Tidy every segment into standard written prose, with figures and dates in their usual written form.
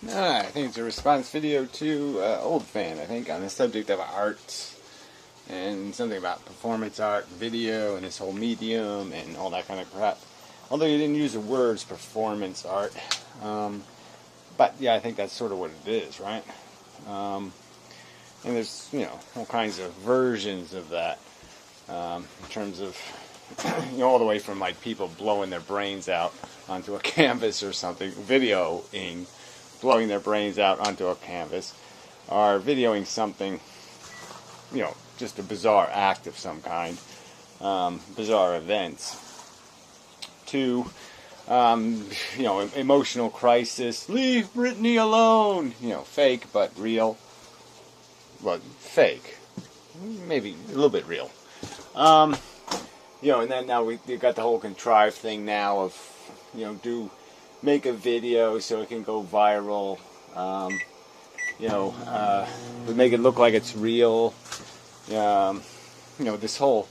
I think it's a response video to Old Fan, I think, on the subject of art and something about performance art, video, and this whole medium and all that kind of crap. Although you didn't use the words performance art. But yeah, I think that's sort of what it is, right? And there's, all kinds of versions of that in terms of, all the way from like people blowing their brains out onto a canvas or something, videoing blowing their brains out onto a canvas, or videoing something, just a bizarre act of some kind, bizarre events, to, emotional crisis, leave Brittany alone, fake but real, well, fake, maybe a little bit real, and then now we've got the whole contrived thing now of, make a video so it can go viral, we make it look like it's real, this whole,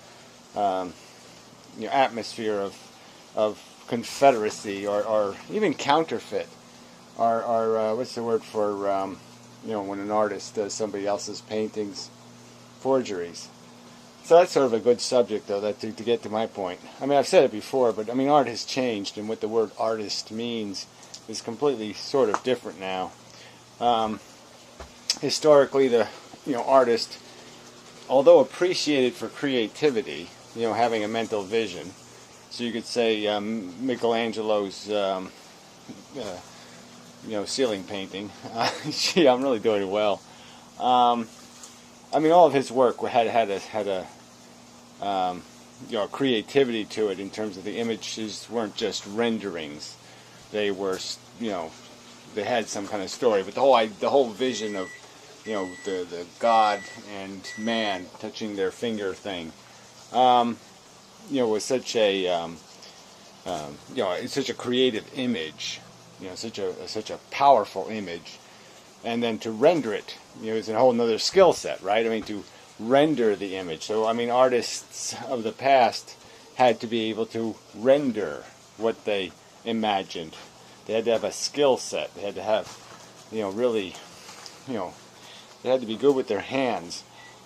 atmosphere of confederacy or even counterfeit, or what's the word for, when an artist does somebody else's paintings, forgeries. So that's sort of a good subject, though, to get to my point. I mean, I've said it before, but I mean, art has changed, and what the word artist means is completely sort of different now. Historically, the artist, although appreciated for creativity, having a mental vision, so you could say Michelangelo's, ceiling painting. Gee, I'm really doing well. I mean, all of his work had a creativity to it in terms of the images weren't just renderings; they were, they had some kind of story. But the whole vision of, the God and man touching their finger thing, was such a, it's such a creative image, such a powerful image. And then to render it, is a whole other skill set, right? I mean, to render the image. So, I mean, artists of the past had to be able to render what they imagined. They had to have a skill set. They had to have, really, they had to be good with their hands.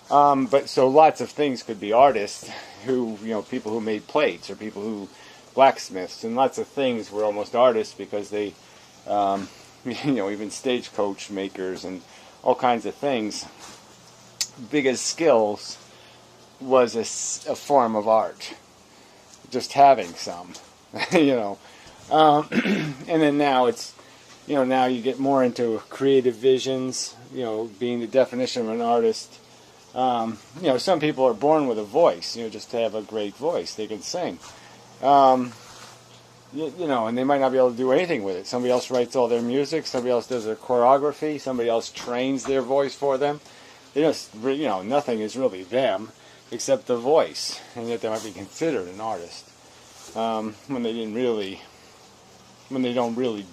But so lots of things could be artists who, people who made plates or people who, blacksmiths, and lots of things were almost artists because they, even stagecoach makers and all kinds of things. Biggest skills was a form of art. Just having some, and then now it's, now you get more into creative visions, being the definition of an artist. Some people are born with a voice, just to have a great voice. They can sing. And they might not be able to do anything with it. Somebody else writes all their music. Somebody else does their choreography. Somebody else trains their voice for them. They just, nothing is really them except the voice. And yet they might be considered an artist. When they don't really,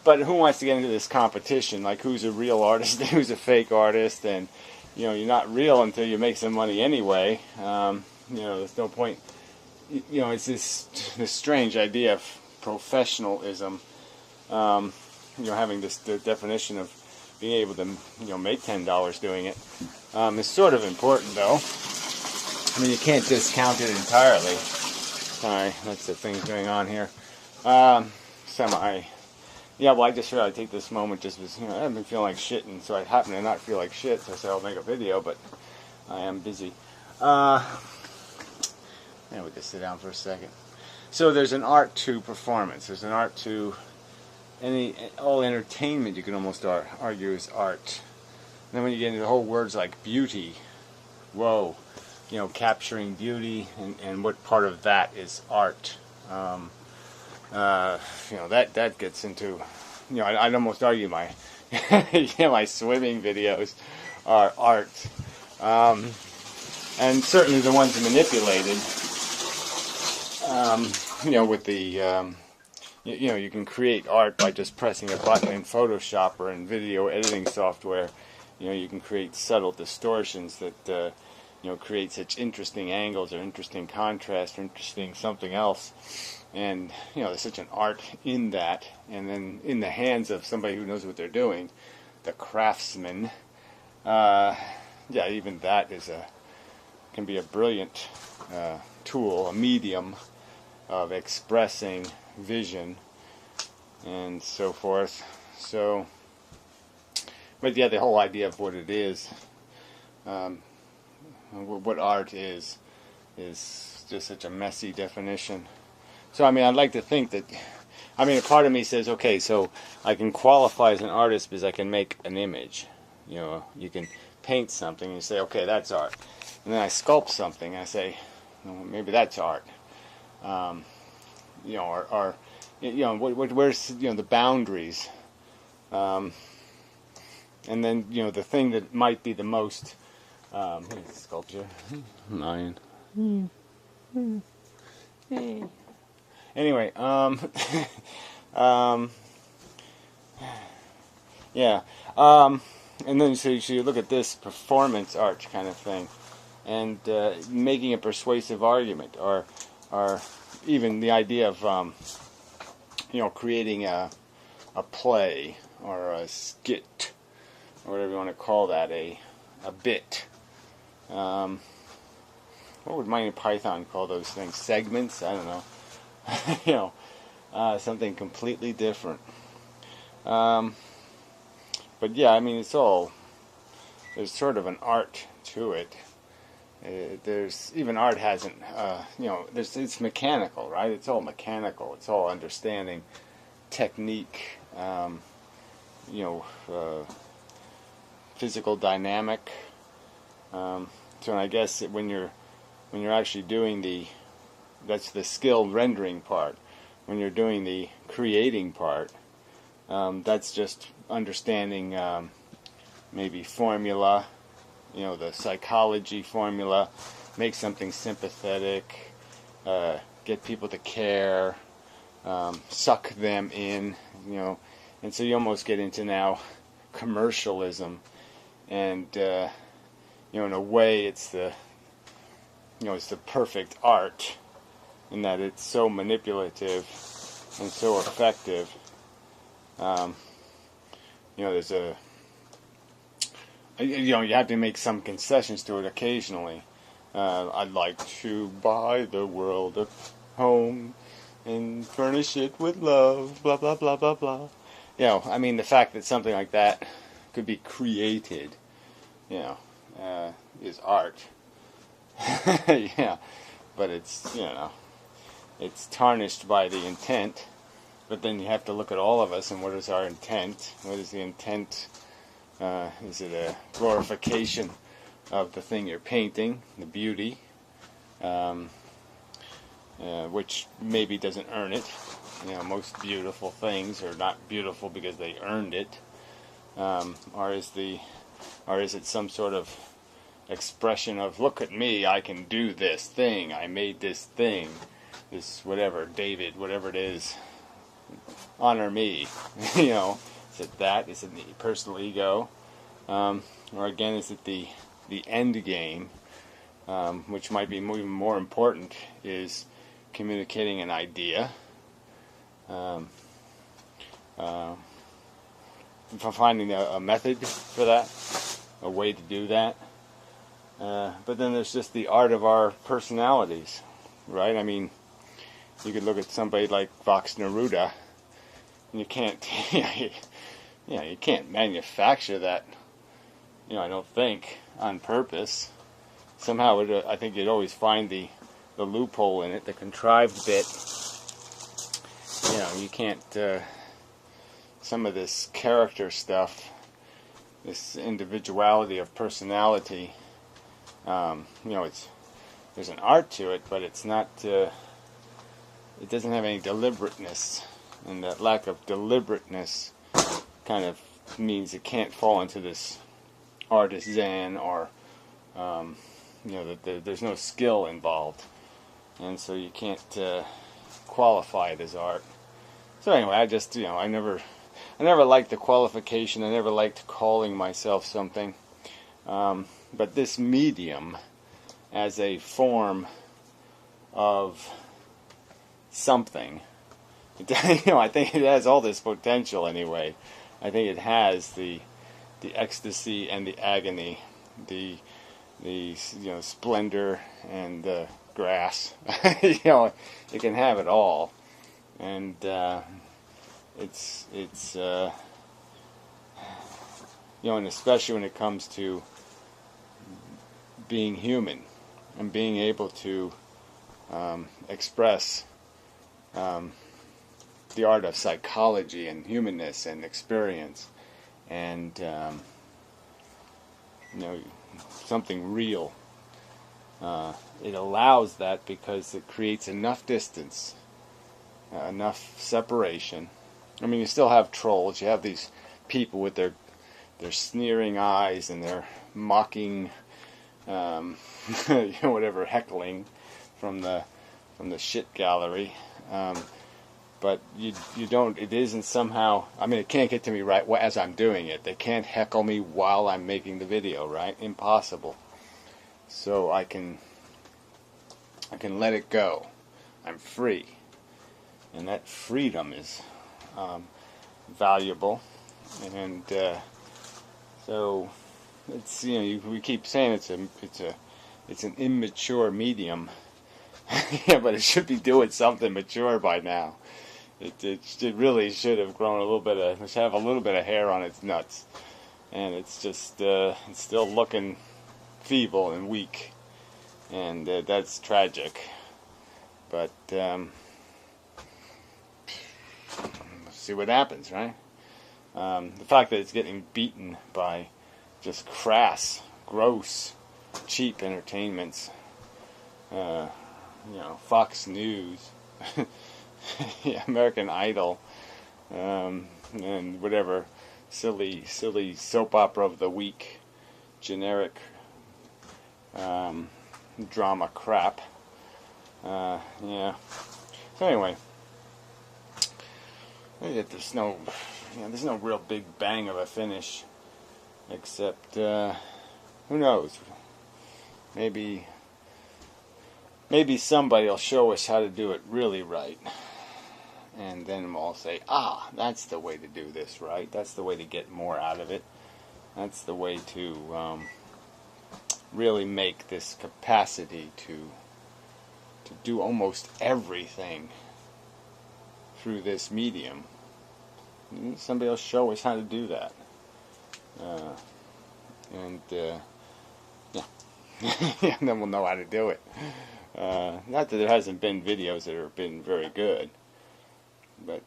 But who wants to get into this competition? Like, who's a real artist and who's a fake artist? And, you're not real until you make some money anyway. There's no point. It's this strange idea of professionalism, having the definition of being able to, make $10 doing it. It's sort of important, though. I mean, you can't discount it entirely. Sorry, that's the thing going on here. Yeah, well, I just figured I'd take this moment just because, I've been feeling like shit, and so I happen to not feel like shit, so I said I'll make a video, but I am busy. And we can sit down for a second. So there's an art to performance. There's an art to all entertainment. You can almost argue is art. And then when you get into the whole words like beauty, whoa, capturing beauty and what part of that is art. That gets into, I'd almost argue my my swimming videos are art. And certainly the ones manipulated. With the, you can create art by just pressing a button in Photoshop or in video editing software. You can create subtle distortions that, create such interesting angles or interesting contrast or interesting something else. and there's such an art in that, and then in the hands of somebody who knows what they're doing, the craftsman. Yeah, even that can be a brilliant tool, a medium of expressing vision and so forth. So, but yeah, the whole idea of what it is, what art is just such a messy definition. So, I mean, I'd like to think that, I mean, a part of me says, okay, so I can qualify as an artist because I can make an image. You can paint something and you say, okay, that's art. And then I sculpt something and I say, well, maybe that's art. Or where's the boundaries? And then the thing that might be the most sculpture 9. Anyway, yeah, and then so you look at this performance art kind of thing, and making a persuasive argument, or even the idea of creating a play or a skit, or whatever you want to call that, a bit. What would Monty Python call those things? Segments? I don't know. Something completely different. But yeah, I mean, there's sort of an art to it. Even art hasn't, it's mechanical, right? It's all mechanical. It's all understanding technique, physical dynamic. So I guess when you're actually doing that's the skilled rendering part. When you're doing the creating part, that's just understanding maybe formula, the psychology formula, make something sympathetic, get people to care, suck them in, and so you almost get into now commercialism, and in a way it's the perfect art in that it's so manipulative and so effective. There's you have to make some concessions to it occasionally. I'd like to buy the world a home and furnish it with love, blah, blah, blah, blah, blah. I mean, the fact that something like that could be created, is art. Yeah, but it's, it's tarnished by the intent. But then you have to look at all of us and what is our intent? What is the intent? Is it a glorification of the thing you're painting, the beauty, which maybe doesn't earn it? Most beautiful things are not beautiful because they earned it. Or is it some sort of expression of, look at me, I can do this thing, I made this thing, this whatever, David, whatever it is, honor me. Is it that? Is it the personal ego? Or again, is it the end game, which might be even more important, is communicating an idea, finding a method for that, a way to do that. But then there's just the art of our personalities, right? I mean, you could look at somebody like Vox Neruda, and you can't, you can't manufacture that, I don't think, on purpose. Somehow, I think you'd always find the loophole in it, the contrived bit. You can't, some of this character stuff, this individuality of personality, there's an art to it, but it's not, it doesn't have any deliberateness, and that lack of deliberateness kind of means it can't fall into this artisan, or that there's no skill involved, and so you can't qualify it as art. So anyway, I just I never liked the qualification. I never liked calling myself something, but this medium as a form of something. I think it has all this potential anyway. I think it has the ecstasy and the agony, the splendor and the grass. It can have it all, and it's and especially when it comes to being human and being able to express the art of psychology and humanness and experience, and something real. It allows that because it creates enough distance, enough separation. I mean, you still have trolls. You have these people with their sneering eyes and their mocking, whatever, heckling from the shit gallery. But you don't. It isn't somehow. I mean, it can't get to me right as I'm doing it. They can't heckle me while I'm making the video. Right? Impossible. So I can let it go. I'm free, and that freedom is valuable. And so it's we keep saying it's an immature medium. Yeah, but it should be doing something mature by now. It really should have grown it should have a little bit of hair on its nuts, and it's just it's still looking feeble and weak, and that's tragic. But let's see what happens, right? The fact that it's getting beaten by just crass, gross, cheap entertainments, Fox News, American Idol, and whatever silly soap opera of the week, generic drama crap. So anyway, there's no real big bang of a finish, except who knows? Maybe somebody will show us how to do it really right, and then we'll say, that's the way to do this right. That's the way to get more out of it. That's the way to really make this capacity to do almost everything through this medium. Somebody will show us how to do that. And then we'll know how to do it. Not that there hasn't been videos that have been very good, but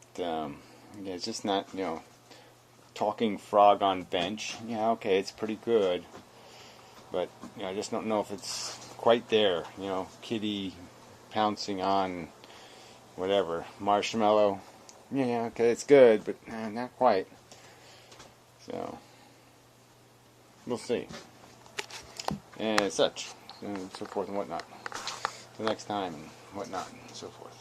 it's just not, talking frog on bench. Yeah, okay, it's pretty good, but I just don't know if it's quite there. Kitty pouncing on whatever marshmallow. Yeah, okay, it's good, but not quite. So we'll see, and such, and so forth and whatnot. The next time and whatnot and so forth.